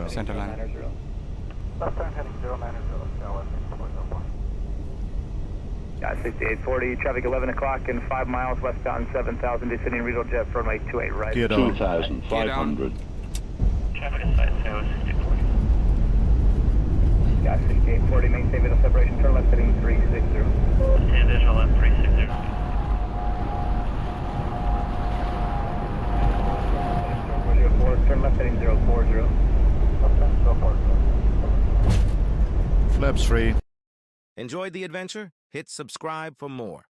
Center line. Left turn heading 090, left 404. Yeah, 6840, traffic 11 o'clock and 5 miles westbound 7000, descending regional jet for runway 28 right. Gear down. 2,500. Traffic inside San Mateo 6040. Yeah, 6840, maintain visual separation, turn left heading 360. Maintain visual left 360. Turn left heading 040. Left turn 040. Flaps free. Enjoyed the adventure? Hit subscribe for more.